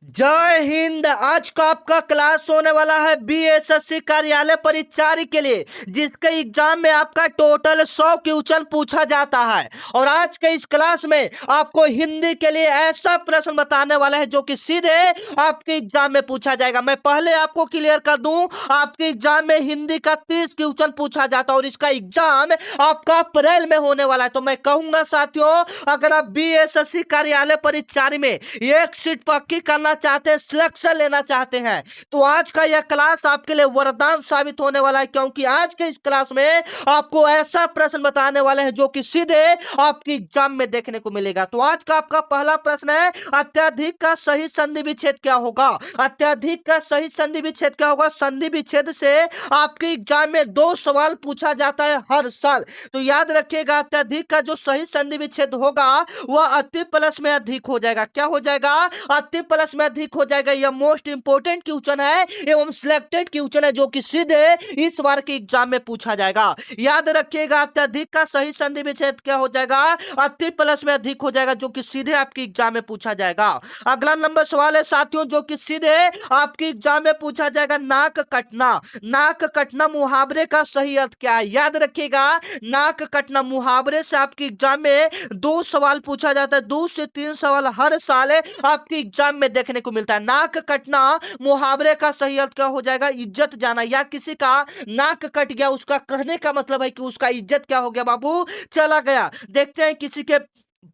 जय हिंद। आज का आपका क्लास होने वाला है बीएसएससी कार्यालय परिचारी के लिए, जिसके एग्जाम में आपका टोटल 100 क्वेश्चन पूछा जाता है। और आज के इस क्लास में आपको हिंदी के लिए ऐसा प्रश्न बताने वाला है जो कि सीधे आपके एग्जाम में पूछा जाएगा। मैं पहले आपको क्लियर कर दूं, आपके एग्जाम में हिंदी का 30 क्वेश्चन पूछा जाता है और इसका एग्जाम आपका अप्रैल में होने वाला है। तो मैं कहूंगा साथियों, अगर आप बीएसएससी कार्यालय परिचारी में एक सीट पक्की करना चाहते हैं, सिलेक्शन लेना चाहते हैं, तो आज का यह क्लास आपके लिए वरदान साबित होने वाला है, क्योंकि आज के इस क्लास में आपको ऐसा प्रश्न बताने वाले हैं जो कि सीधे आपकी एग्जाम में देखने को मिलेगा। तो आज का आपका पहला प्रश्न है, अत्यधिक का सही संधि विच्छेद क्या होगा? अत्यधिक का सही संधि विच्छेद क्या होगा? संधि विच्छेद से आपके एग्जाम में 2 सवाल पूछा जाता है हर साल। तो याद रखिएगा, अत्यधिक का जो सही संधि विच्छेद होगा वह अति प्लस में अधिक हो जाएगा। क्या हो जाएगा? अति प्लस में अधिक हो जाएगा। यह मोस्ट इंपोर्टेंट क्वेश्चन है एवं सिलेक्टेड क्वेश्चन है जो कि सीधे इस बार के एग्जाम में पूछा जाएगा। याद रखिएगा, अत्यधिक का सही संधि विच्छेद क्या हो जाएगा? अति प्लस में अधिक हो जाएगा, जो कि सीधे आपके एग्जाम में पूछा जाएगा। अगला नंबर सवाल है साथियों, जो कि सीधे आपके एग्जाम में पूछा जाएगा, नाक कटना। नाक कटना मुहावरे का सही अर्थ क्या है? याद रखिएगा, नाक कटना मुहावरे से आपके एग्जाम में 2 सवाल पूछा जाता है। 2 से 3 सवाल हर साल आपके एग्जाम में देखने को मिलता है। नाक कटना मुहावरे का सही अर्थ क्या हो जाएगा? इज्जत जाना। या किसी का नाक कट गया, उसका कहने का मतलब है कि उसका इज्जत क्या हो गया बाबू? चला गया। देखते हैं, किसी के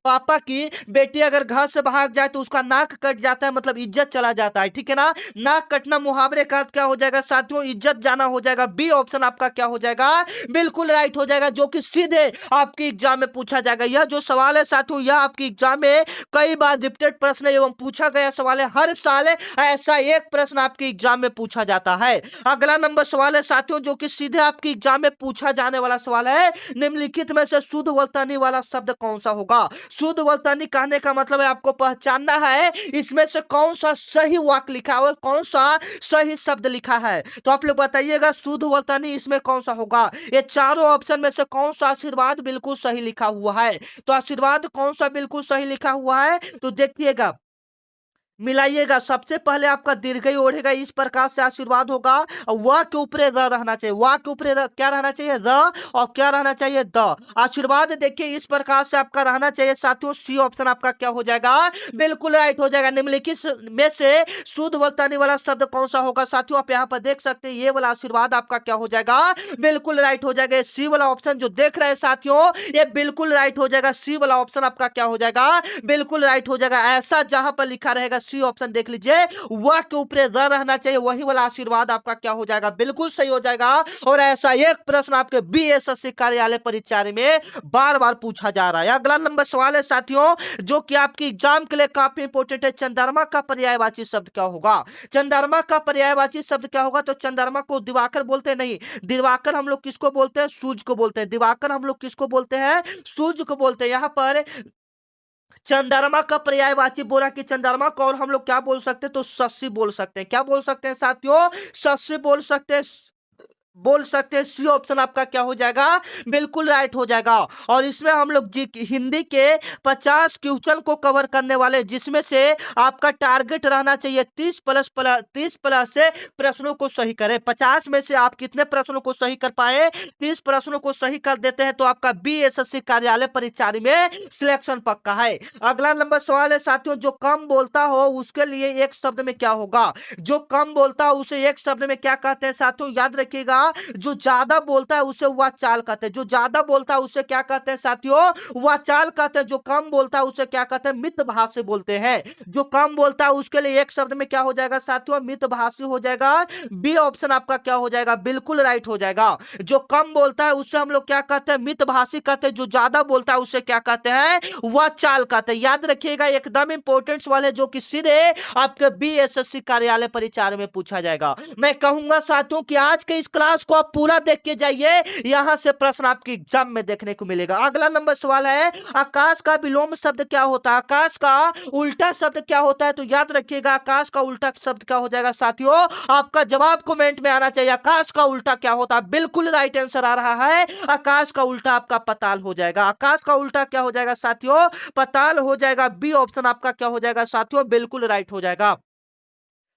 पापा की बेटी अगर घर से भाग जाए तो उसका नाक कट जाता है, मतलब इज्जत चला जाता है। ठीक है ना? नाक कटना मुहावरे का अर्थ क्या हो जाएगा साथियों? इज्जत जाना हो जाएगा। बी ऑप्शन आपका क्या हो जाएगा? बिल्कुल राइट हो जाएगा, जो कि सीधे आपके एग्जाम में पूछा जाएगा। यह जो सवाल है साथियों, यह आपके एग्जाम में कई बार रिपीटेड प्रश्न एवं पूछा गया सवाल है। हर साल ऐसा एक प्रश्न आपके एग्जाम में पूछा जाता है। अगला नंबर सवाल है साथियों, जो कि सीधे आपके एग्जाम में पूछा जाने वाला सवाल है, निम्नलिखित में से शुद्ध वर्तनी वाला शब्द कौन सा होगा? शुद्ध वर्तनी कहने का मतलब है आपको पहचानना है इसमें से कौन सा सही वाक्य लिखा है और कौन सा सही शब्द लिखा है। तो आप लोग बताइएगा, शुद्ध वर्तनी इसमें कौन सा होगा? ये चारों ऑप्शन में से कौन सा आशीर्वाद बिल्कुल सही लिखा हुआ है? तो आशीर्वाद कौन सा बिल्कुल सही लिखा हुआ है? तो देखिएगा, मिलाइएगा। सबसे पहले आपका दीर्घई ओढ़ेगा, इस प्रकार से आशीर्वाद होगा। व के ऊपर र रहना चाहिए। व के ऊपर क्या रहना चाहिए? र। और क्या रहना चाहिए? द। आशीर्वाद देखिए इस प्रकार से आपका रहना चाहिए साथियों। सी ऑप्शन आपका क्या हो जाएगा? बिल्कुल राइट हो जाएगा। निम्नलिखित में से शुद्ध वर्तनी वाला शब्द कौन सा होगा साथियों? आप यहाँ पर देख सकते हैं, ये वाला आशीर्वाद आपका क्या हो जाएगा? बिल्कुल राइट हो जाएगा। सी वाला ऑप्शन जो देख रहे हैं साथियों, ये बिल्कुल राइट हो जाएगा। सी वाला ऑप्शन आपका क्या हो जाएगा? बिल्कुल राइट हो जाएगा। ऐसा जहां पर लिखा रहेगा, सी ऑप्शन देख लीजिए, वह के ऊपर र रहना चाहिए, वही वाला आशीर्वाद आपका क्या हो जाएगा? बिल्कुल सही हो जाएगा। और ऐसा एक प्रश्न आपके बीएसएससी कार्यालय परिचारी में बार बार पूछा जा रहा है। अगला नंबर सवाल है साथियों, जो कि आपकी एग्जाम के लिए काफी इंपोर्टेंट है, चंद्रमा का पर्यायवाची शब्द क्या होगा? चंद्रमा का पर्यायवाची शब्द क्या होगा? तो चंद्रमा को दिवाकर बोलते नहीं। दिवाकर हम लोग किसको बोलते हैं? सूर्य को बोलते हैं। दिवाकर हम लोग किसको बोलते हैं? सूर्य को बोलते हैं। यहाँ पर चंद्रमा का पर्यायवाची बोला कि चंद्रमा को और हम लोग क्या बोल सकते हैं? तो शशि बोल सकते हैं। क्या बोल सकते हैं साथियों? शशि बोल सकते हैं। सी ऑप्शन आपका क्या हो जाएगा? बिल्कुल राइट हो जाएगा। और इसमें हम लोग हिंदी के 50 क्वेश्चन को कवर करने वाले, जिसमें से आपका टारगेट रहना चाहिए 30 प्लस से प्रश्नों को सही करें। 50 में से आप कितने प्रश्नों को सही कर पाए? 30 प्रश्नों को सही कर देते हैं तो आपका बीएसएससी कार्यालय परिचारी में सिलेक्शन पक्का है। अगला नंबर सवाल है साथियों, जो कम बोलता हो उसके लिए एक शब्द में क्या होगा? जो कम बोलता हो उसे एक शब्द में क्या कहते हैं साथियों? याद रखिएगा, जो ज्यादा बोलता है उसे वाचाल कहते हैं। जो ज्यादा बोलता है उसे क्या कहते हैं साथियों? वाचाल कहते हैं। जो कम बोलता है उसे क्या कहते हैं? मितभाषी बोलते हैं। जो कम बोलता है उसके लिए एक शब्द में क्या हो जाएगा साथियों? मितभाषी हो जाएगा। बी ऑप्शन आपका क्या हो जाएगा? बिल्कुल राइट हो जाएगा। जो कम बोलता है उससे हम लोग क्या कहते हैं? मितभाषी कहते हैं। जो ज्यादा बोलता है उसे क्या कहते हैं? वाचाल कहते हैं। याद रखिएगा, एकदम इंपॉर्टेंट सवाल है जो कि सीधे आपके बीएसएससी कार्यालय परिचार में पूछा जाएगा। मैं कहूंगा साथियों कि आज के इस क्लास को आप पूरा देख के जाइए, यहां से प्रश्न आपके एग्जाम में देखने को मिलेगा। अगला नंबर सवाल है, आकाश का विलोम शब्द क्या होता है? आकाश का उल्टा शब्द क्या होता है? तो याद रखिएगा, आकाश का उल्टा शब्द क्या हो जाएगा साथियों? आपका जवाब कमेंट में आना चाहिए। आकाश का उल्टा क्या होता है? बिल्कुल राइट आंसर आ रहा है। आकाश का उल्टा आपका पताल हो जाएगा। आकाश का उल्टा क्या हो जाएगा साथियों? पताल हो जाएगा। बी ऑप्शन आपका क्या हो जाएगा साथियों? बिल्कुल राइट हो जाएगा।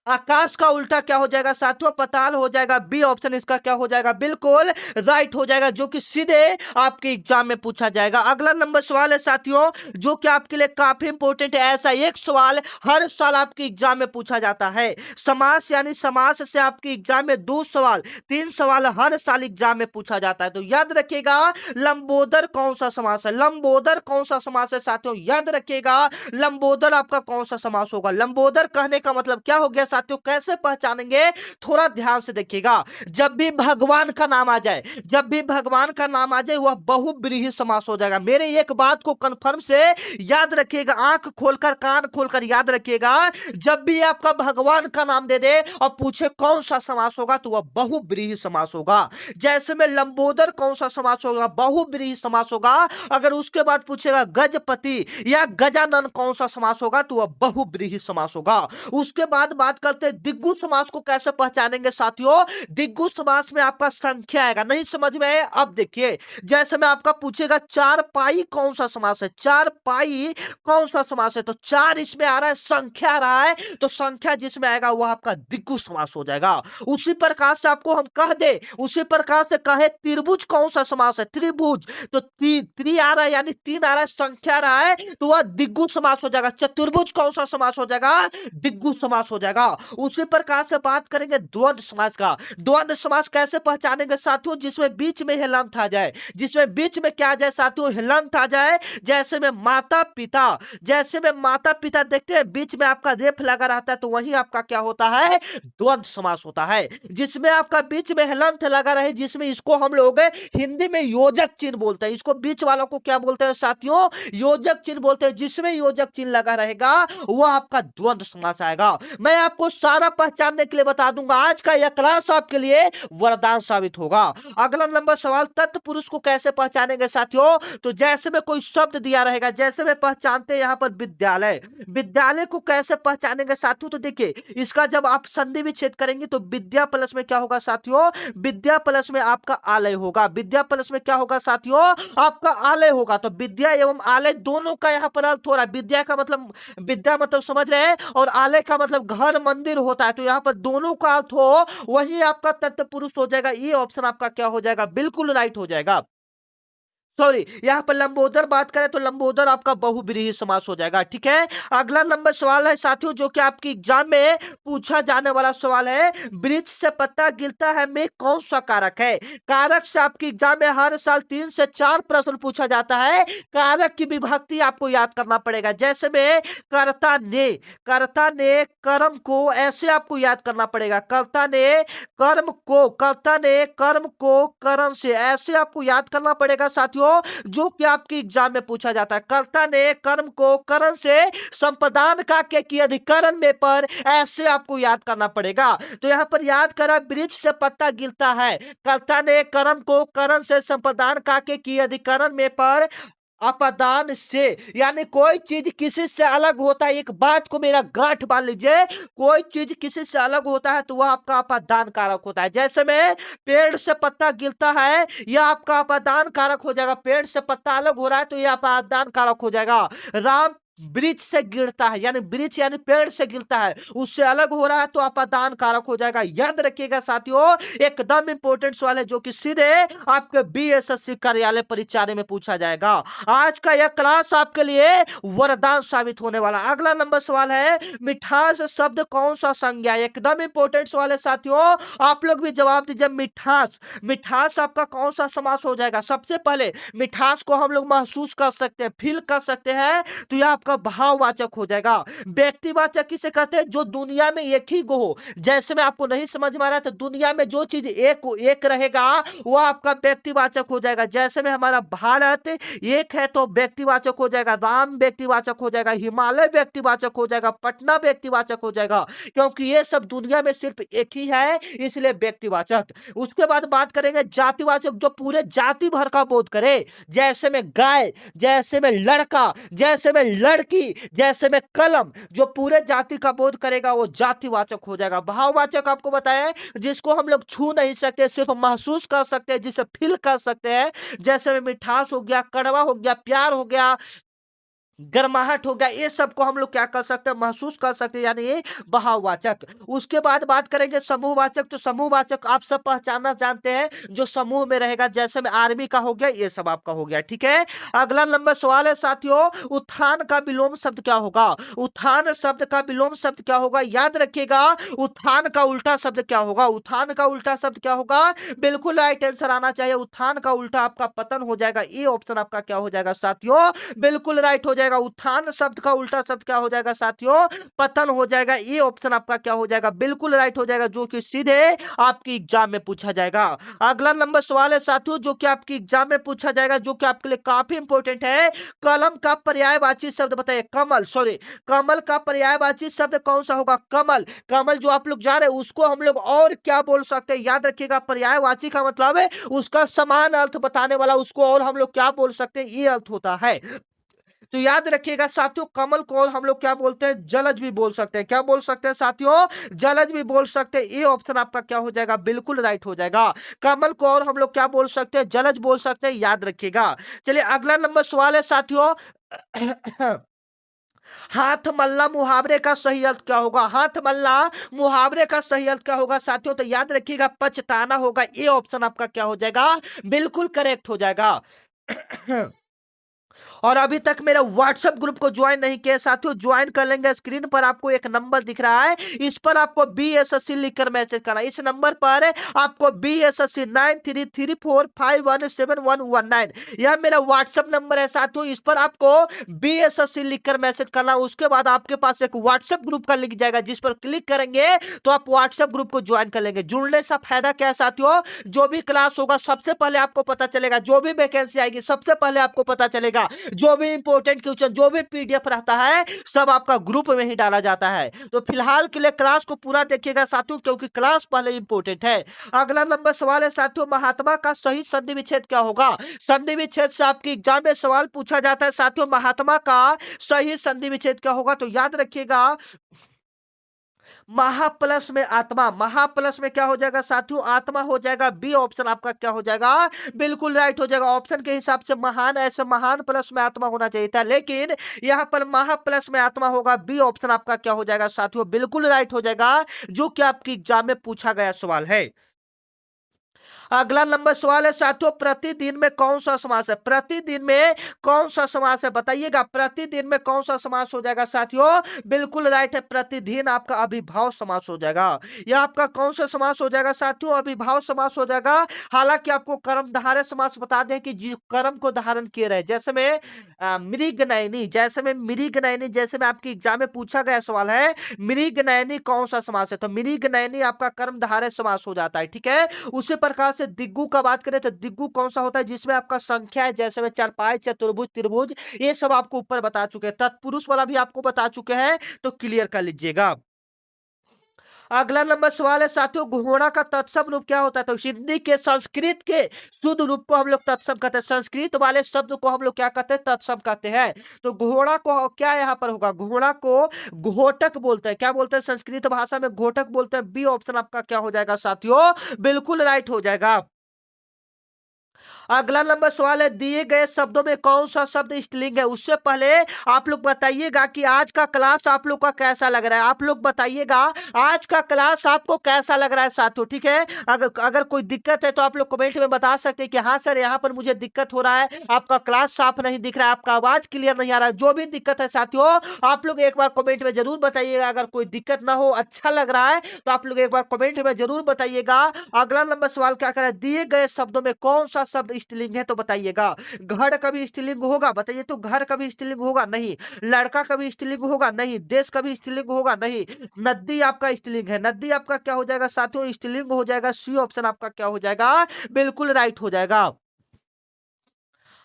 आकाश का उल्टा क्या हो जाएगा साथियों? पताल हो जाएगा। बी ऑप्शन इसका क्या हो जाएगा? बिल्कुल राइट हो जाएगा, जो कि सीधे आपके एग्जाम में पूछा जाएगा। अगला नंबर सवाल है साथियों, जो कि आपके लिए काफी इंपॉर्टेंट है। ऐसा एक सवाल हर साल आपके एग्जाम में पूछा जाता है। समास यानी समास से आपके एग्जाम में 2 सवाल, 3 सवाल हर साल एग्जाम में पूछा जाता है। तो याद रखिएगा, लंबोदर कौन सा समास है? लंबोदर कौन सा समास है साथियों? याद रखिएगा, लंबोदर आपका कौन सा समास होगा? लंबोदर कहने का मतलब क्या हो गया साथियों? कैसे पहचानेंगे? थोड़ा ध्यान से देखिएगा। जब भी भगवान का नाम आ जाए, जब भी भगवान का नाम आ जाए, वह बहुब्रीहि समास हो जाएगा। मेरे एक बात को कंफर्म से याद रखिएगा, आंख खोलकर कान खोलकर याद रखिएगा। जब भी आपका भगवान का नाम दे दे और पूछे कौन सा समास होगा, तो वह बहुब्रीहि समास होगा। जैसे में लंबोदर कौन सा समास होगा? बहुब्रीहि समास होगा। अगर उसके बाद पूछेगा गजपति या गजानन कौन सा समास होगा, तो वह बहुब्रीहि समास होगा। उसके बाद बात करते हैं दिग्गु समास को कैसे पहचानेंगे साथियों? दिग्गु समास में आपका संख्या आएगा। नहीं समझ में आए? अब देखिए, जैसे में आपका पूछेगा चार पाई कौन सा समास है? चार पाई कौन सा समास है? तो चार इसमें आ रहा है, संख्या आ रहा है, तो संख्या जिसमें आएगा वह आपका दिग्गु समास हो जाएगा। उसी प्रकार से आपको हम कह दे, उसी प्रकार से कहे त्रिभुज कौन सा समास है? त्रिभुज, तो त्रि आ रहा है यानी 3 आ रहा है, संख्या आ रहा है, तो वह दिग्गु समास हो जाएगा। चतुर्भुज कौन सा समास हो जाएगा? दिग्गु समास हो जाएगा। उसी प्रकार से बात करेंगे द्वंद्व समास का। द्वंद्व समास कैसे पहचानेंगे साथियों? जिसमें बीच में हिलंत आ जाए, जिसमें बीच में क्या आ जाए साथियों? हिलंत आ जाए। जैसे में माता पिता, जैसे में माता पिता देखते हैं बीच में आपका रेफ लगा रहता है, तो वही आपका क्या होता है? द्वंद्व समास होता है। जिसमें आपका बीच में हिलंत लगा रहे, जिसमें इसको हम लोग हिंदी में योजक चिन्ह बोलते हैं। इसको बीच वालों को क्या बोलते हैं साथियों? योजक चिन्ह बोलते हैं। जिसमें योजक चिन्ह लगा रहेगा वह आपका द्वंद्व समास आएगा। मैं आपको सारा पहचानने के लिए बता दूंगा। आज का यह क्लास आपके लिए वरदान साबित होगा। अगला नंबर सवाल, तत्पुरुष को कैसे पहचानेंगे साथियों? तो जैसे में कोई शब्द दिया रहेगा, जैसे में पहचानते हैं यहाँ पर विद्यालय। विद्यालय को कैसे पहचानेंगे साथियों? तो देखिए, इसका जब आप संधि विच्छेद करेंगे तो विद्या प्लस में क्या होगा साथियों? विद्या प्लस में आपका आलय होगा। विद्या प्लस में क्या होगा साथियों? आपका आलय होगा। तो विद्या एवं आलय दोनों का यहाँ पर अर्थ हो रहा है। विद्या का मतलब, विद्या मतलब समझ रहे हैं, और आलय का मतलब घर मंदिर होता है। तो यहाँ पर दोनों का अर्थ हो, वही आपका तत्पुरुष हो जाएगा। ये ऑप्शन आपका क्या हो जाएगा? बिल्कुल राइट हो जाएगा। सॉरी, यहाँ पर लंबोदर बात करें तो लंबोदर आपका बहुब्रीहि समास हो जाएगा। ठीक है, अगला नंबर सवाल है साथियों, जो कि आपकी एग्जाम में पूछा जाने वाला सवाल है। वृक्ष से पत्ता गिरता है में कौन सा कारक है? कारक से आपकी एग्जाम में हर साल 3 से 4 प्रश्न पूछा जाता है। कारक की विभक्ति आपको याद करना पड़ेगा। जैसे में कर्ता ने, कर्ता ने कर्म को, ऐसे आपको याद करना पड़ेगा। कर्ता ने कर्म को, कर्ता ने कर्म को करण से, ऐसे आपको याद करना पड़ेगा साथियों, जो कि आपके एग्जाम में पूछा जाता है। कर्ता ने कर्म को करण से संपादन का के अधिकरण में पर, ऐसे आपको याद करना पड़ेगा। तो यहां पर याद करा, वृक्ष से पत्ता गिरता है, कर्ता ने कर्म को करण से संपादन का के अधिकरण में पर, अपादान से, यानी कोई चीज किसी से अलग होता है। एक बात को मेरा गांठ बांध लीजिए, कोई चीज किसी से अलग होता है तो वह आपका अपादान कारक होता है। जैसे में पेड़ से पत्ता गिरता है, यह आपका अपादान कारक हो जाएगा। पेड़ से पत्ता अलग हो रहा है तो यह अपादान कारक हो जाएगा। राम वृक्ष से गिरता है, यानी वृक्ष यानी पेड़ से गिरता है, उससे अलग हो रहा है तो अपादान कारक हो जाएगा। याद रखिएगा साथियों, एकदम इंपॉर्टेंट सवाल है, जो कि सीधे आपके बीएसएससी कार्यालय परीक्षा में पूछा जाएगा। आज का यह क्लास आपके लिए वरदान साबित होने वाला। अगला नंबर सवाल है, मिठास शब्द कौन सा संज्ञा है? एकदम इंपॉर्टेंट सवाल है साथियों, आप लोग भी जवाब दीजिए। मिठास, मिठास आपका कौन सा समास हो जाएगा? सबसे पहले मिठास को हम लोग महसूस कर सकते हैं, फील कर सकते हैं, तो यह आपका भाववाचक हो जाएगा। व्यक्तिवाचक किसे कहते हैं? जो दुनिया में एक ही गो हो। जैसे में आपको नहीं समझ में आ रहा है, तो दुनिया में जो चीज एक रहेगा वह आपका व्यक्तिवाचक हो जाएगा। जैसे में हमारा भारत एक है तो व्यक्तिवाचक हो जाएगा, राम व्यक्तिवाचक हो जाएगा, हिमालय व्यक्तिवाचक हो जाएगा, पटना व्यक्तिवाचक हो जाएगा, क्योंकि ये सब दुनिया में सिर्फ एक ही है, इसलिए व्यक्तिवाचक। उसके बाद बात करेंगे जातिवाचक, जो पूरे जाति भर का बोध करे। जैसे में गाय, जैसे में लड़का, जैसे में लड़की, जैसे में कलम, जो पूरे जाति का बोध करेगा वो जातिवाचक हो जाएगा। भाववाचक आपको बताएं, जिसको हम लोग छू नहीं सकते, सिर्फ महसूस कर सकते हैं, जिसे फील कर सकते हैं। जैसे में मिठास हो गया, कड़वा हो गया, प्यार हो गया, गर्माहट हो गया, ये सबको हम लोग क्या कर सकते हैं, महसूस कर सकते हैं, यानी ये भाववाचक। उसके बाद बात करेंगे समूहवाचक। तो समूहवाचक आप सब पहचानना जानते हैं, जो समूह में रहेगा, जैसे में आर्मी का हो गया, ये सब आपका हो गया, ठीक है। अगला नंबर सवाल है साथियों, उत्थान का विलोम शब्द क्या होगा? उत्थान शब्द का विलोम शब्द क्या होगा? याद रखिएगा, उत्थान का उल्टा शब्द क्या होगा? उत्थान का उल्टा शब्द क्या होगा? बिल्कुल राइट आंसर आना चाहिए। उत्थान का उल्टा आपका पतन हो जाएगा। ये ऑप्शन आपका क्या हो जाएगा साथियों? बिल्कुल राइट हो जाएगा। उत्थान शब्द का उल्टा शब्द क्या हो जाएगा साथियों? पतन हो जाएगा। ये ऑप्शन आपका क्या हो जाएगा? बिल्कुल राइट हो जाएगा, जो कि सीधे आपकी एग्जाम में पूछा जाएगा। अगला नंबर सवाल है साथियों, जो कि आपकी एग्जाम में पूछा जाएगा, जो कि आपके लिए काफी इंपॉर्टेंट है। कलम का पर्यायवाची शब्द बताइए। कमल, सॉरी, कमल का पर्यायवाची शब्द कौन सा होगा? कमल। कमल जो आप लोग जा रहे हैं, उसको हम लोग और क्या बोल सकते हैं? याद रखिएगा, पर्यायवाची का मतलब है उसका समान अर्थ बताने वाला, उसको और हम लोग क्या बोल सकते हैं? ये अर्थ होता है। तो याद रखिएगा साथियों, कमल को हम लोग क्या बोलते हैं? जलज भी बोल सकते हैं। क्या बोल सकते हैं साथियों? जलज भी बोल सकते हैं। ये ऑप्शन आपका क्या हो जाएगा? बिल्कुल राइट हो जाएगा। कमल को और हम लोग क्या बोल सकते हैं? जलज बोल सकते हैं, याद रखिएगा। चलिए अगला नंबर सवाल है साथियों, हाथ मल्ला मुहावरे का सही अर्थ क्या होगा? हाथ मल्ला मुहावरे का सही अर्थ क्या होगा साथियों? तो याद रखिएगा, पछताना होगा। ये ऑप्शन आपका क्या हो जाएगा? बिल्कुल करेक्ट हो जाएगा। और अभी तक मेरा व्हाट्सएप ग्रुप को ज्वाइन नहीं किया साथियों, ज्वाइन कर लेंगे। स्क्रीन पर आपको एक नंबर दिख रहा है, इस पर आपको BSSC लिखकर मैसेज करना। इस नंबर पर आपको BSSC 9334517119, यह मेरा व्हाट्सएप नंबर है साथियों। इस पर आपको BSSC लिखकर मैसेज करना। उसके बाद आपके पास एक व्हाट्सएप ग्रुप का लिंक जाएगा, जिस पर क्लिक करेंगे तो आप व्हाट्सएप ग्रुप को ज्वाइन कर लेंगे। जुड़ने से फायदा क्या है साथियों? जो भी क्लास होगा सबसे पहले आपको पता चलेगा, जो भी वैकेंसी आएगी सबसे पहले आपको पता चलेगा, जो भी इंपॉर्टेंट क्वेश्चन, जो भी PDF रहता है, सब आपका ग्रुप में ही डाला जाता है। तो फिलहाल के लिए क्लास को पूरा देखिएगा साथियों, क्योंकि क्लास पहले इंपॉर्टेंट है। अगला नंबर सवाल है साथियों, महात्मा का सही संधि विच्छेद क्या होगा? संधि विच्छेद से आपके एग्जाम में सवाल पूछा जाता है साथियों, महात्मा का सही संधि विच्छेद क्या होगा? तो याद रखिएगा, महा प्लस में आत्मा। महा प्लस में क्या हो जाएगा साथियों? आत्मा हो जाएगा। बी ऑप्शन आपका क्या हो जाएगा? बिल्कुल राइट हो जाएगा। ऑप्शन के हिसाब से महान, ऐसे महान प्लस में आत्मा होना चाहिए था, लेकिन यहां पर महा प्लस में आत्मा होगा। बी ऑप्शन आपका क्या हो जाएगा साथियों? बिल्कुल राइट हो जाएगा, जो कि आपकी एग्जाम में पूछा गया सवाल है। अगला नंबर सवाल है साथियों, प्रतिदिन में कौन सा समास है? प्रतिदिन में कौन सा समास है बताइएगा? प्रतिदिन में कौन सा समास हो जाएगा साथियों? बिल्कुल राइट है, प्रतिदिन आपका अभिभाव समास हो जाएगा। यह आपका कौन सा समास हो जाएगा साथियों? अभिभाव समास हो जाएगा। हालांकि आपको कर्मधारय समास बता दें कि जो कर्म को धारण किए रहे, जैसे में मृगनयनी, जैसे में मृगनयनी, जैसे में आपकी एग्जाम में पूछा गया सवाल है, मृगनयनी कौन सा समास है? तो मृगनयनी आपका कर्मधारय समास हो जाता है, ठीक है। उसी प्रकार से दिग्गु का बात करें तो दिग्गु कौन सा होता है? जिसमें आपका संख्या है, जैसे में चारपाई, चतुर्भुज, त्रिभुज, ये सब आपको ऊपर बता चुके हैं। तत्पुरुष वाला भी आपको बता चुके हैं, तो क्लियर कर लीजिएगा। अगला नंबर सवाल है साथियों, घोड़ा का तत्सम रूप क्या होता है? तो हिंदी के संस्कृत के शुद्ध रूप को हम लोग तत्सम कहते हैं, संस्कृत वाले शब्द को हम लोग क्या कहते हैं? तत्सम कहते हैं। तो घोड़ा को क्या यहाँ पर होगा? घोड़ा को घोटक बोलते हैं। क्या बोलते हैं? संस्कृत भाषा में घोटक बोलते हैं। बी ऑप्शन आपका क्या हो जाएगा साथियों? बिल्कुल राइट हो जाएगा। अगला नंबर सवाल है, दिए गए शब्दों में कौन सा शब्द स्त्रीलिंग है? उससे पहले आप लोग बताइएगा कि आज का क्लास आप लोग का कैसा लग रहा है। आप लोग बताइएगा आज का क्लास आपको कैसा लग रहा है साथियों, ठीक है। अगर अगर कोई दिक्कत है तो आप लोग कमेंट में बता सकते हैं कि हाँ सर, यहाँ पर मुझे दिक्कत हो रहा है, आपका क्लास साफ नहीं दिख रहा है, आपका आवाज क्लियर नहीं आ रहा है। जो भी दिक्कत है साथियों, आप लोग एक बार कमेंट में जरूर बताइएगा। अगर कोई दिक्कत ना हो, अच्छा लग रहा है, तो आप लोग एक बार कमेंट में जरूर बताइएगा। अगला नंबर सवाल क्या कर रहा है, दिए गए शब्दों में कौन सा शब्द स्त्रीलिंग है? तो बताइएगा। घर कभी स्त्रीलिंग होगा? बताइए तो, घर कभी स्त्रीलिंग होगा? नहीं। लड़का कभी स्त्रीलिंग होगा? नहीं। देश कभी स्त्रीलिंग होगा? नहीं। नदी आपका स्त्रीलिंग है। नदी आपका क्या हो जाएगा साथियों? स्त्रीलिंग हो जाएगा। सी ऑप्शन आपका क्या हो जाएगा? बिल्कुल राइट हो जाएगा।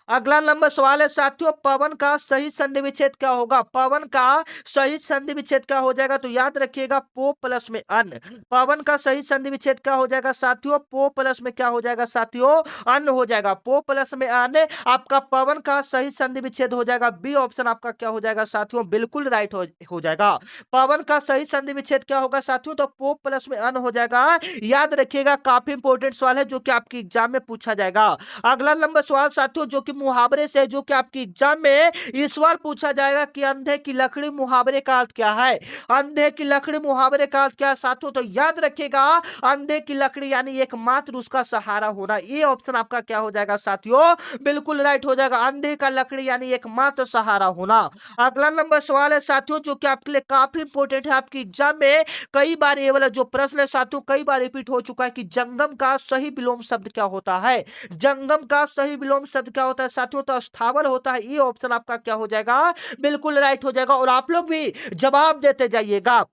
अगला नंबर सवाल है साथियों, पवन का सही संधि विच्छेद क्या होगा? पवन का सही संधि विच्छेद क्या हो जाएगा? तो याद रखिएगा, पो प्लस में अन्न। पवन का सही संधि विच्छेद क्या हो जाएगा साथियों? पो प्लस में क्या हो जाएगा साथियों? अन्न हो जाएगा। पो प्लस में अन्न आपका पवन का सही संधि विच्छेद हो जाएगा। बी ऑप्शन आपका क्या हो जाएगा साथियों? बिल्कुल राइट हो जाएगा। पवन का सही संधि विच्छेद क्या होगा साथियों? तो पो प्लस में अन्न हो जाएगा। याद रखिएगा, काफी इंपॉर्टेंट सवाल है, जो कि आपकी एग्जाम में पूछा जाएगा। अगला नंबर सवाल साथियों, जो कि मुहावरे से जो कि आपकी एग्जाम में इस बार पूछा जाएगा कि अंधे की लकड़ी मुहावरे का अर्थ क्या है। अंधे की लकड़ी मुहावरे का अर्थ क्या है साथियों, तो याद रखिएगा अंधे की लकड़ी यानी एकमात्र उसका सहारा होना। ये ऑप्शन आपका क्या हो जाएगा साथियों, बिल्कुल राइट हो जाएगा। अंधे का लकड़ी यानी एकमात्र सहारा होना। अगला नंबर सवाल है साथियों जो कि आपके लिए काफी इंपोर्टेंट है, आपकी एग्जाम में कई बार ये वाला जो प्रश्न है साथियों कई बार रिपीट हो चुका है कि जंगम का सही विलोम शब्द क्या होता है। जंगम का सही विलोम शब्द क्या होता है साथियों, तो स्थावर होता है। ये ऑप्शन आपका क्या हो जाएगा, बिल्कुल राइट हो जाएगा। और आप लोग भी जवाब देते जाइएगा।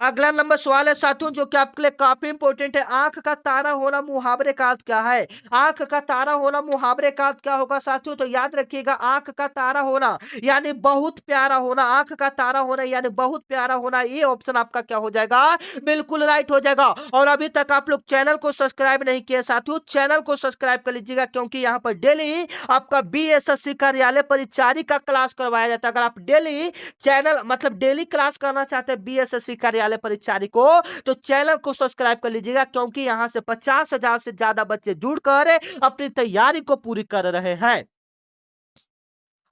अगला नंबर सवाल है साथियों जो कि आपके लिए काफी इंपॉर्टेंट है, आंख का तारा होना मुहावरे का अर्थ क्या है। आंख का तारा होना मुहावरे का अर्थ क्या होगा साथियों, तो याद रखिएगा आंख का तारा होना यानी बहुत प्यारा होना। आंख का तारा होना यानी बहुत प्यारा होना। ये ऑप्शन आपका क्या हो जाएगा, बिल्कुल राइट हो जाएगा। और अभी तक आप लोग चैनल को सब्सक्राइब नहीं किए साथियों, चैनल को सब्सक्राइब कर लीजिएगा क्योंकि यहाँ पर डेली आपका बीएसएससी कार्यालय परिचारी का क्लास करवाया जाता है। अगर आप डेली चैनल मतलब डेली क्लास करना चाहते हैं बीएसएससी कार्यालय परिचारी को, तो चैनल को सब्सक्राइब कर लीजिएगा क्योंकि यहां से 50,000 से ज्यादा बच्चे जुड़कर अपनी तैयारी को पूरी कर रहे हैं।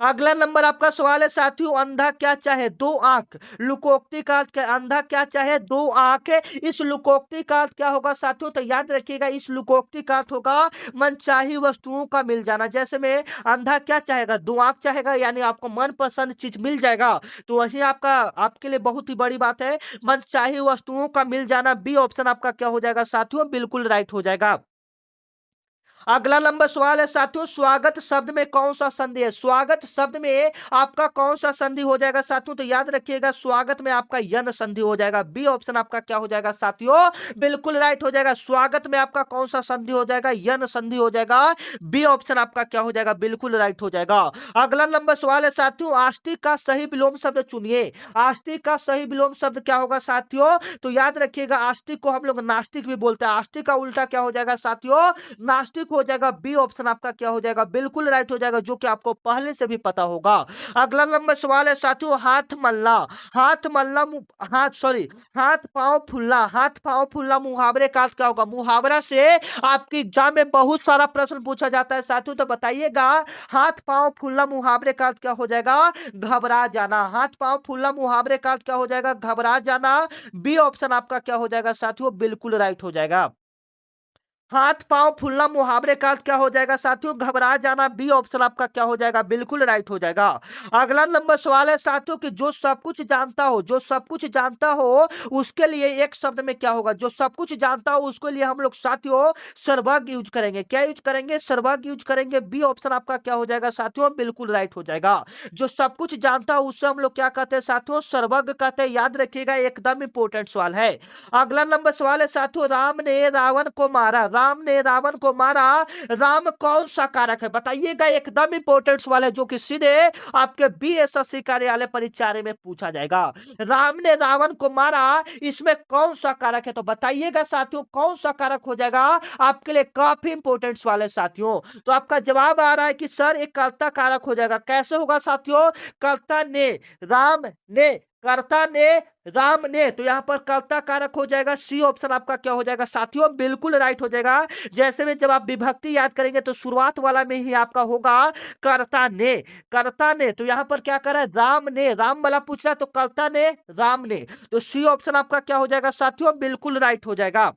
अगला नंबर आपका सवाल है साथियों, अंधा क्या चाहे दो आंख लुकोक्ति का अर्थ क्या। अंधा क्या चाहे दो आंख, इस लुकोक्ति का अर्थ क्या होगा साथियों, तो याद रखिएगा इस लुकोक्ति का अर्थ होगा मनचाही वस्तुओं का मिल जाना। जैसे में अंधा क्या चाहेगा, दो आंख चाहेगा यानी आपको मनपसंद चीज मिल जाएगा, तो वही आपका आपके लिए बहुत ही बड़ी बात है, मनचाही वस्तुओं का मिल जाना। बी ऑप्शन आपका क्या हो जाएगा साथियों, बिल्कुल राइट हो जाएगा। अगला नंबर सवाल है साथियों, स्वागत शब्द में कौन सा संधि है। स्वागत शब्द में आपका कौन सा संधि हो जाएगा साथियों, तो याद रखिएगा स्वागत में आपका यन संधि हो जाएगा। बी ऑप्शन आपका क्या हो जाएगा साथियों, बिल्कुल राइट हो जाएगा। स्वागत में आपका कौन सा संधि हो जाएगा, यन संधि हो जाएगा। बी ऑप्शन आपका क्या हो जाएगा, बिल्कुल राइट हो जाएगा। अगला नंबर सवाल है साथियों, आस्तिक का सही विलोम शब्द चुनिए। आस्तिक का सही विलोम शब्द क्या होगा साथियों, तो याद रखिएगा आस्तिक को हम लोग नास्तिक भी बोलते हैं। आस्तिक का उल्टा क्या हो जाएगा साथियों, नास्तिक हो जाएगा। बी ऑप्शन आपका क्या हो जाएगा, बिल्कुल राइट हो जाएगा, जो कि आपको पहले से भी पता होगा। अगला नंबर सवाल है साथियों, हाथ मलना। हाथ मलना हाथ सॉरी हाथ पांव फुलना। हाथ पांव फुलना मुहावरे का अर्थ क्या होगा। मुहावरा से आपकी एग्जाम में बहुत सारा प्रश्न पूछा जाता है साथियों, तो बताइएगा हाथ पांव फुलना मुहावरे का अर्थ क्या हो जाएगा, घबरा जाना। हाथ पांव फुलना मुहावरे का अर्थ क्या हो जाएगा, घबरा जाना। बी ऑप्शन आपका क्या हो जाएगा साथियों, बिल्कुल राइट हो जाएगा। हाथ पांव फूलना मुहावरे का अर्थ क्या हो जाएगा साथियों, घबरा जाना। बी ऑप्शन आपका क्या हो जाएगा, बिल्कुल राइट हो जाएगा। अगला नंबर सवाल है साथियों कि जो सब कुछ जानता हो, जो सब कुछ जानता हो उसके लिए एक शब्द में क्या होगा। जो सब कुछ जानता हो उसके लिए हम लोग साथियों सर्वज्ञ यूज करेंगे। क्या यूज करेंगे, सर्वज्ञ यूज करेंगे। बी ऑप्शन आपका क्या हो जाएगा साथियों, बिल्कुल राइट हो जाएगा। जो सब कुछ जानता हो उससे हम लोग क्या कहते हैं साथियों, सर्वज्ञ कहते हैं। याद रखिएगा एकदम इंपोर्टेंट सवाल है। अगला नंबर सवाल है साथियों, राम ने रावण को मारा। राम ने रावण को मारा, राम कौन सा कारक है बताइएगा। एकदम इंपोर्टेंट सवाल है जो कि सीधे आपके बीएसएससी कार्यालय परीक्षा में पूछा जाएगा। राम ने रावण को मारा, इसमें कौन सा कारक है तो बताइएगा साथियों, कौन सा कारक हो जाएगा। आपके लिए काफी इंपोर्टेंट सवाल है साथियों। तो आपका जवाब आ रहा है कि सर एक कर्ता कारक हो जाएगा। कैसे होगा साथियों, कर्ता ने राम ने, कर्ता ने राम ने, तो यहां पर कर्ता कारक हो जाएगा। सी ऑप्शन आपका क्या हो जाएगा साथियों, बिल्कुल राइट हो जाएगा। जैसे में जब आप विभक्ति याद करेंगे तो शुरुआत वाला में ही आपका होगा कर्ता ने। कर्ता ने, तो यहां पर क्या कर रहा है, राम ने, राम वाला पूछ रहा है तो कर्ता ने राम ने, तो सी ऑप्शन आपका क्या हो जाएगा साथियों, बिल्कुल राइट हो जाएगा।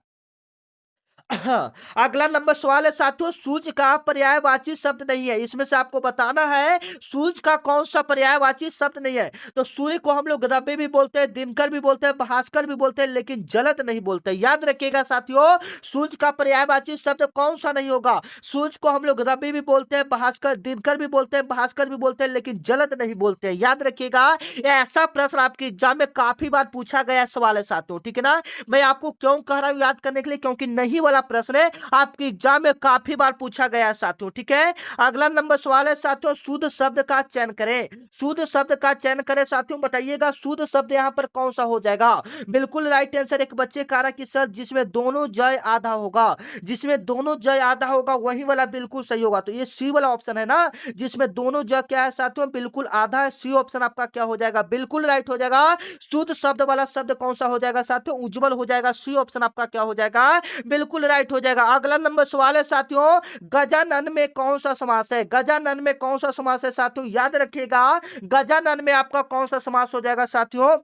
हाँ, अगला नंबर सवाल है साथियों, सूर्य का पर्यायवाची शब्द नहीं है। इसमें से आपको बताना है सूर्य का कौन सा पर्यायवाची शब्द नहीं है। तो सूर्य को हम लोग रवि भी बोलते हैं, दिनकर भी बोलते हैं, भास्कर भी बोलते हैं, लेकिन जलत नहीं बोलते। याद रखिएगा साथियों, सूर्य का पर्यायवाची शब्द कौन सा नहीं होगा। सूर्य को हम लोग रवि भी बोलते हैं, भास्कर दिनकर भी बोलते हैं, भास्कर भी बोलते हैं, लेकिन जलत नहीं बोलते हैं। याद रखिएगा, ऐसा प्रश्न आपके एग्जाम में काफी बार पूछा गया सवाल है साथियों, ठीक है ना। मैं आपको क्यों कह रहा हूं याद करने के लिए, क्योंकि नहीं वाला प्रश्न है आपके एग्जाम में काफी बार पूछा गया है साथियों, ठीक है। अगला नंबर सवाल है साथियों, शुद्ध शब्द का चयन करें। शुद्ध शब्द का चयन करें साथियों, बताइएगा शुद्ध शब्द यहां पर कौन सा हो जाएगा। बिल्कुल राइट आंसर, एक बच्चे कह रहा कि सर जिसमें दोनों जय आधा होगा, जिसमें दोनों जय आधा होगा वही वाला बिल्कुल सही होगा। तो ये सी वाला ऑप्शन है ना, जिसमें दोनों जय क्या है साथियों, बिल्कुल आधा है। सी ऑप्शन आपका क्या हो जाएगा, बिल्कुल राइट हो जाएगा। शुद्ध शब्द वाला शब्द कौन सा हो जाएगा साथियों, उज्जवल हो जाएगा। सी ऑप्शन आपका क्या हो जाएगा, बिल्कुल राइट हो जाएगा। अगला नंबर सवाल है साथियों, गजानन में कौन सा समास है? गजानन में कौन सा समास है साथियों? याद रखिएगा, गजानन में आपका कौन सा समास हो जाएगा साथियों?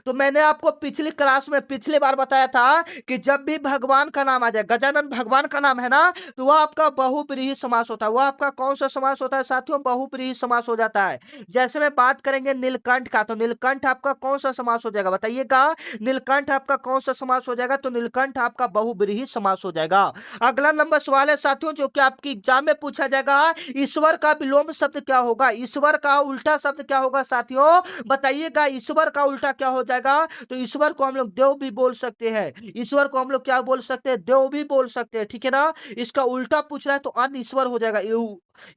तो मैंने आपको पिछली क्लास में पिछली बार बताया था कि जब भी भगवान का नाम आ जाए, गजानन भगवान का नाम है ना, तो वह आपका बहुब्रीहि समास होता है। वह आपका कौन सा समास होता है साथियों? बहुब्रीहि समास हो जाता है। जैसे में बात करेंगे नीलकंठ का, तो नीलकंठ आपका कौन सा समास हो जाएगा? बताइएगा, नीलकंठ आपका कौन सा समास हो जाएगा? तो नीलकंठ आपका बहुब्रीहि समास हो जाएगा। अगला नंबर सवाल है साथियों, जो कि आपकी एग्जाम में पूछा जाएगा, ईश्वर का विलोम शब्द क्या होगा? ईश्वर का उल्टा शब्द क्या होगा साथियों? बताइएगा, ईश्वर का उल्टा क्या हो जाएगा? तो ईश्वर को हम लोग देव भी बोल सकते हैं। ईश्वर को हम लोग क्या बोल सकते हैं? देव भी बोल सकते हैं, ठीक है ना। इसका उल्टा पूछ रहा है तो अन्य ईश्वर हो जाएगा।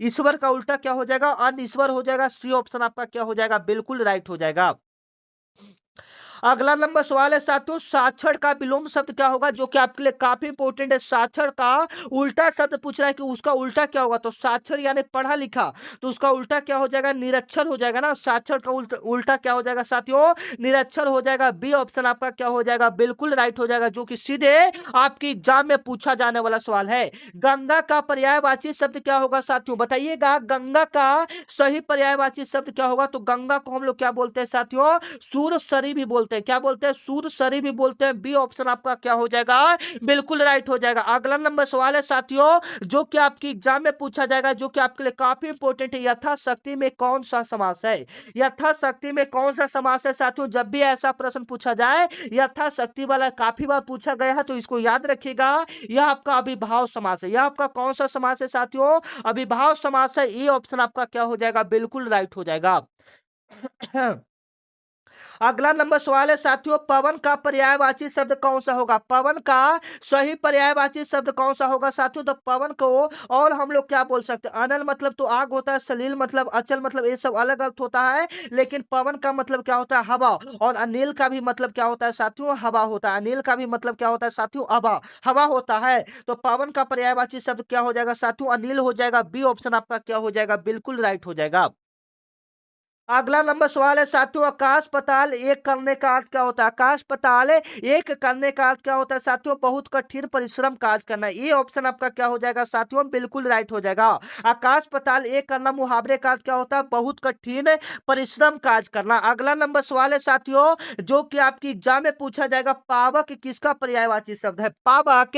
ईश्वर का उल्टा क्या हो जाएगा? अन्य ईश्वर हो जाएगा। सी ऑप्शन आपका क्या हो जाएगा? बिल्कुल राइट हो जाएगा। अगला नंबर सवाल है साथियों, साक्षर का विलोम शब्द क्या होगा? जो कि आपके लिए काफी इंपॉर्टेंट है। साक्षर का उल्टा शब्द पूछ रहा है कि उसका उल्टा क्या होगा? तो साक्षर यानी पढ़ा लिखा, तो उसका उल्टा क्या हो जाएगा? निरक्षर हो जाएगा ना। साक्षर का उल्टा क्या हो जाएगा साथियों? निरक्षर हो जाएगा। बी ऑप्शन आपका क्या हो जाएगा? बिल्कुल राइट हो जाएगा, जो कि सीधे आपकी एग्जाम में पूछा जाने वाला सवाल है। गंगा का पर्यायवाची शब्द क्या होगा साथियों? बताइएगा, गंगा का सही पर्यायवाची शब्द क्या होगा? तो गंगा को हम लोग क्या बोलते हैं साथियों? सूरसरी भी बोलते हैं। क्या बोलते हैं? सूरसरी भी बोलते हैं। बी ऑप्शन आपका क्या हो जाएगा? बिल्कुल राइट हो जाएगा। अगला नंबर सवाल है साथियों, जो कि आपकी एग्जाम में पूछा जाएगा, जो कि आपके लिए काफी इंपॉर्टेंट है। यथाशक्ति में कौन सा समास है? यथाशक्ति में कौन सा समास है साथियों? जब भी ऐसा प्रश्न पूछा जाए, यथाशक्ति वाला काफी बार पूछा गया है, तो इसको याद रखिएगा। यह आपका अभिभाव समास है। यह आपका कौन सा समास है साथियों? अभिभाव समास है। ये ऑप्शन आपका क्या हो जाएगा? बिल्कुल राइट हो जाएगा। अगला नंबर सवाल है साथियों, पवन का पर्यायवाची शब्द कौन सा होगा? पवन का सही पर्यायवाची शब्द कौन सा होगा साथियों? तो पवन को और हम लोग क्या बोल सकते हैं? अनल मतलब तो आग होता है, सलील मतलब अचल मतलब, ये सब अलग अलग होता है। लेकिन पवन का मतलब क्या होता है? हवा। और अनिल का भी मतलब क्या होता है साथियों? हवा होता है। अनिल का भी मतलब क्या होता है साथियों? हवा, हवा होता है। तो पवन का पर्यायवाची शब्द क्या हो जाएगा साथियों? अनिल हो जाएगा। बी ऑप्शन आपका क्या हो जाएगा? बिल्कुल राइट हो जाएगा। अगला नंबर सवाल है साथियों, आकाश पताल एक करने का अर्थ क्या होता है? आकाश पताल एक करने का अर्थ क्या होता है साथियों? बहुत कठिन परिश्रम कार्य करना। ये ऑप्शन आपका क्या हो जाएगा साथियों? बिल्कुल राइट हो जाएगा। आकाश पताल एक करना मुहावरे का अर्थ क्या होता है? बहुत कठिन परिश्रम कार्य करना। अगला नंबर सवाल है साथियों, जो कि आपकी एग्जाम में पूछा जाएगा, पावक किसका पर्यायवाची शब्द है? पावक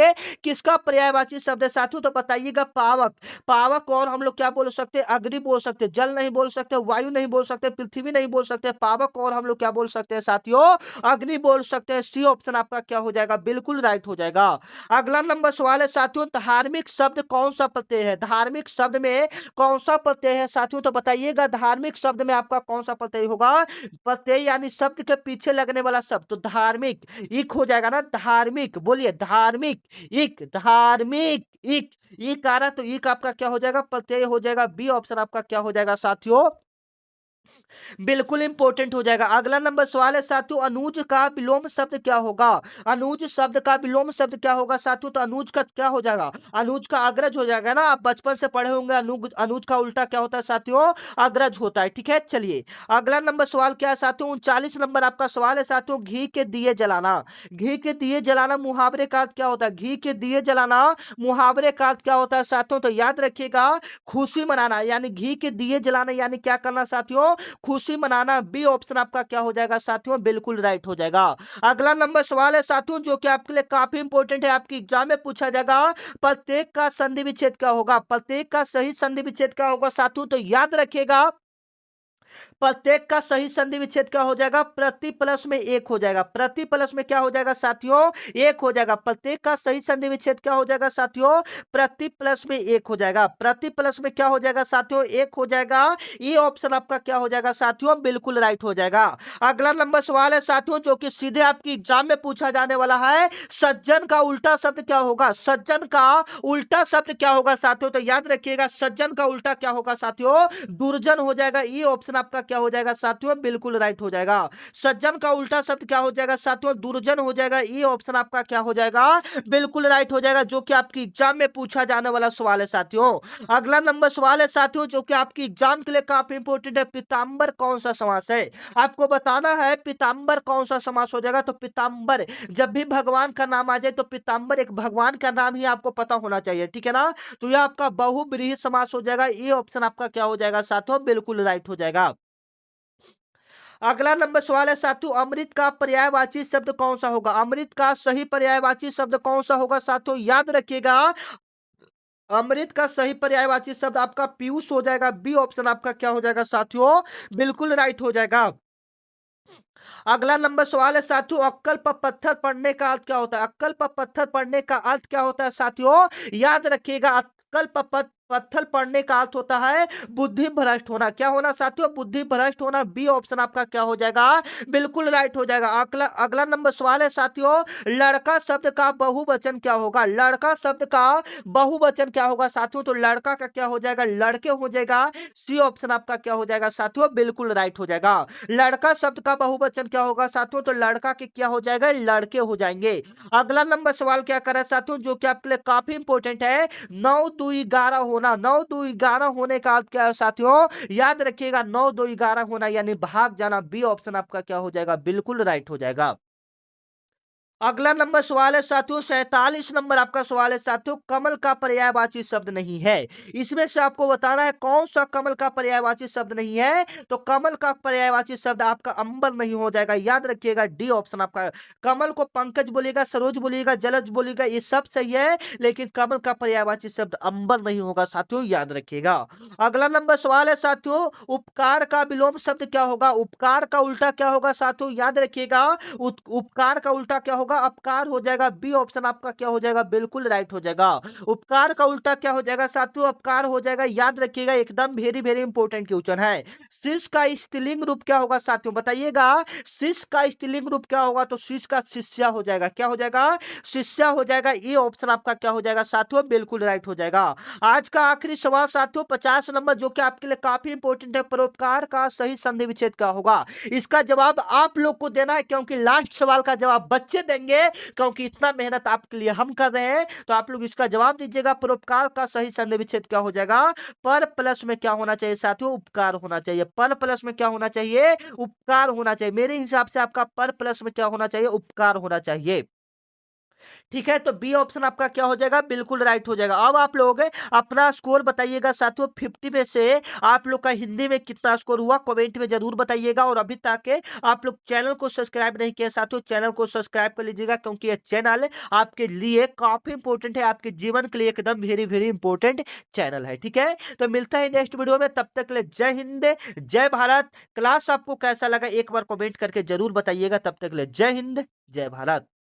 किसका पर्यायवाची शब्द है साथियों? तो बताइएगा, पावक। पावक और हम लोग क्या बोल सकते हैं? अग्नि बोल सकते हैं, जल नहीं बोल सकते, वायु नहीं बोल सकते, पृथ्वी नहीं बोल सकते। पावक और हम लोग क्या बोल सकते हैं साथियों? अग्नि बोल सकते हैं। सी ऑप्शन आपका क्या हो जाएगा? बिल्कुल राइट हो जाएगा। अगला नंबर सवाल है साथियों, धार्मिक शब्द कौन सा प्रत्यय है? धार्मिक शब्द में कौन सा प्रत्यय है साथियों? तो बताइएगा, धार्मिक शब्द में आपका कौन सा प्रत्यय होगा? प्रत्यय यानी शब्द के पीछे लगने वाला शब्द। तो धार्मिक इक हो जाएगा ना। धार्मिक बोलिए, धार्मिक इक, धार्मिक इक आ रहा, तो इक आपका क्या हो जाएगा? प्रत्यय हो जाएगा। बी ऑप्शन आपका क्या हो जाएगा साथियों? बिल्कुल इंपॉर्टेंट हो जाएगा। अगला नंबर सवाल है साथियों, अनुज का विलोम शब्द क्या होगा? अनुज शब्द का विलोम शब्द क्या होगा साथियों? तो अनुज का क्या हो जाएगा? अनुज का अग्रज हो जाएगा ना। आप बचपन से पढ़े होंगे, अनुज अनुज का उल्टा क्या होता है साथियों? अग्रज होता है, ठीक है। चलिए अगला नंबर सवाल क्या है साथियों? 39 नंबर आपका सवाल है साथियों, घी के दिए जलाना। घी के दिए जलाना मुहावरे का अर्थ क्या होता है? घी के दिए जलाना मुहावरे का अर्थ क्या होता है साथियों? तो याद रखिएगा, खुशी मनाना, यानी घी के दिए जलाना यानी क्या करना साथियों? खुशी मनाना। बी ऑप्शन आपका क्या हो जाएगा साथियों? बिल्कुल राइट हो जाएगा। अगला नंबर सवाल है साथियों, जो कि आपके लिए काफी इंपॉर्टेंट है, आपकी एग्जाम में पूछा जाएगा, प्रत्येक का संधि विच्छेद क्या होगा? प्रत्येक का सही संधि विच्छेद क्या होगा साथियों? तो याद रखिएगा, प्रत्येक का सही संधि विच्छेद क्या हो जाएगा? प्रति प्लस में एक हो जाएगा। प्रति प्लस में क्या हो जाएगा साथियों? एक हो जाएगा। प्रत्येक का सही संधि विच्छेद क्या हो जाएगा साथियों? प्रति प्लस में एक हो जाएगा। प्रति प्लस में क्या हो जाएगा साथियों? एक हो जाएगा। ये ऑप्शन आपका क्या हो जाएगा साथियों? बिल्कुल राइट हो जाएगा। अगला नंबर सवाल है साथियों, जो कि सीधे आपकी एग्जाम में पूछा जाने वाला है, सज्जन का उल्टा शब्द क्या होगा? सज्जन का उल्टा शब्द क्या होगा साथियों? तो याद रखिएगा, सज्जन का उल्टा क्या होगा साथियों? दुर्जन हो जाएगा। ये ऑप्शन आपका क्या हो जाएगा साथियों, बिल्कुल राइट हो जाएगा। सज्जन का उल्टा शब्द क्या हो जाएगा साथियों, दुर्जन हो जाएगा। ये ऑप्शन आपका क्या हो जाएगा, बिल्कुल राइट हो जाएगा, जो कि आपकी एग्जाम में पूछा जाने वाला सवाल है साथियों। अगला नंबर सवाल है साथियों, जो कि आपकी एग्जाम के लिए काफी इंपोर्टेंट है। पीताम्बर कौन सा समास है, आपको बताना है पीताम्बर कौन सा समास हो जाएगा। तो पीताम्बर, जब भी भगवान का नाम आ जाए तो पीताम्बर एक भगवान का नाम ही आपको पता होना चाहिए, ठीक है ना। तो यह आपका बहुब्रीहि समास हो जाएगा। ये ऑप्शन आपका क्या हो जाएगा साथियों, बिल्कुल राइट हो जाएगा। अगला नंबर सवाल है साथियों, अमृत का पर्यायवाची शब्द कौन सा होगा। अमृत का सही पर्यायवाची शब्द कौन सा होगा साथियों, याद रखिएगा। अमृत का सही पर्यायवाची शब्द आपका पीयूष हो जाएगा। बी ऑप्शन आपका क्या हो जाएगा साथियों, बिल्कुल राइट हो जाएगा। अगला नंबर सवाल है साथियों, अक्कल पर पत्थर पड़ने का अर्थ क्या होता है। अक्कल पर पत्थर पड़ने का अर्थ क्या होता है साथियों, याद रखिएगा। अक्कल पर पत्थर पड़ने का अर्थ होता है बुद्धि भ्रष्ट होना। क्या होना साथियों, बुद्धि भ्रष्ट होना। बी ऑप्शन आपका क्या हो जाएगा, बिल्कुल राइट हो जाएगा। अगला अगला नंबर सवाल है साथियों, लड़का शब्द का बहुवचन क्या होगा। लड़का शब्द का बहुवचन क्या होगा साथियों, तो लड़का का क्या हो जाएगा, लड़के हो जाएगा। सी ऑप्शन आपका क्या हो जाएगा साथियों, बिल्कुल राइट हो जाएगा। लड़का शब्द का बहुवचन क्या होगा साथियों, तो लड़का के क्या हो जाएगा, लड़के हो जाएंगे। अगला नंबर सवाल क्या कर रहा है साथियों, जो कि आपके लिए काफी इंपोर्टेंट है। 9 2 11 होना। 9 2 11 होने का अर्थ क्या है साथियों, याद रखिएगा। 9 2 11 होना यानी भाग जाना। बी ऑप्शन आपका क्या हो जाएगा, बिल्कुल राइट हो जाएगा। अगला नंबर सवाल है साथियों, 47 नंबर आपका सवाल है साथियों, कमल का पर्यायवाची शब्द नहीं है। इसमें से आपको बताना है कौन सा कमल का पर्यायवाची शब्द नहीं है। तो कमल का पर्यायवाची शब्द आपका अंबर नहीं हो जाएगा। याद रखिएगा, डी ऑप्शन आपका। कमल को पंकज बोलेगा, सरोज बोलेगा, जलज बोलेगा, ये सब सही है, लेकिन कमल का पर्यायवाची शब्द अंबर नहीं होगा साथियों, याद रखिएगा। अगला नंबर सवाल है साथियों, उपकार का विलोम शब्द क्या होगा। उपकार का उल्टा क्या होगा साथियों, याद रखिएगा। उपकार का उल्टा क्या होगा, अपकार हो जाएगा। बी ऑप्शन आपका क्या हो जाएगा, बिल्कुल राइट हो जाएगा। उपकार का उल्टा क्या हो जाएगा साथियों, अपकार हो जाएगा। याद रखिएगा, एकदम वेरी वेरी इंपॉर्टेंट क्वेश्चन है। शिष्य का स्त्रीलिंग रूप क्या होगा साथियों, बताइएगा। शिष्य का स्त्रीलिंग रूप क्या होगा, तो शिष्य का शिष्या हो जाएगा। क्या हो जाएगा, शिष्या हो जाएगा। ये ऑप्शन आपका क्या हो जाएगा साथियों, बिल्कुल राइट हो जाएगा। आज का आखिरी सवाल साथियों, 50 नंबर, जो कि आपके लिए काफी इंपॉर्टेंट है। परोपकार का सही संधि विच्छेद क्या होगा। इसका जवाब आप लोग को देना है, क्योंकि लास्ट सवाल का जवाब बच्चे देंगे, क्योंकि इतना मेहनत आपके लिए हम कर रहे हैं। तो आप लोग इसका जवाब दीजिएगा। परोपकार का सही संधि विच्छेद क्या हो जाएगा, पर प्लस में क्या होना चाहिए साथियों, उपकार होना चाहिए। पर प्लस में क्या होना चाहिए, उपकार होना चाहिए। मेरे हिसाब से आपका पर प्लस में क्या होना चाहिए, उपकार होना चाहिए। ठीक है, तो बी ऑप्शन आपका क्या हो जाएगा, बिल्कुल राइट हो जाएगा। अब आप लोग अपना स्कोर बताइएगा साथियों, 50 में से आप लोग का हिंदी में कितना स्कोर हुआ, कमेंट में जरूर बताइएगा। और अभी तक आप लोग चैनल को सब्सक्राइब नहीं किया साथियों, चैनल को सब्सक्राइब कर लीजिएगा, क्योंकि ये चैनल आपके लिए काफी इंपॉर्टेंट है, आपके जीवन के लिए एकदम वेरी वेरी इंपॉर्टेंट चैनल है। ठीक है, तो मिलता है नेक्स्ट वीडियो में, तब तक के लिए जय हिंद, जय भारत। क्लास आपको कैसा लगा एक बार कमेंट करके जरूर बताइएगा। तब तक के लिए जय हिंद, जय भारत।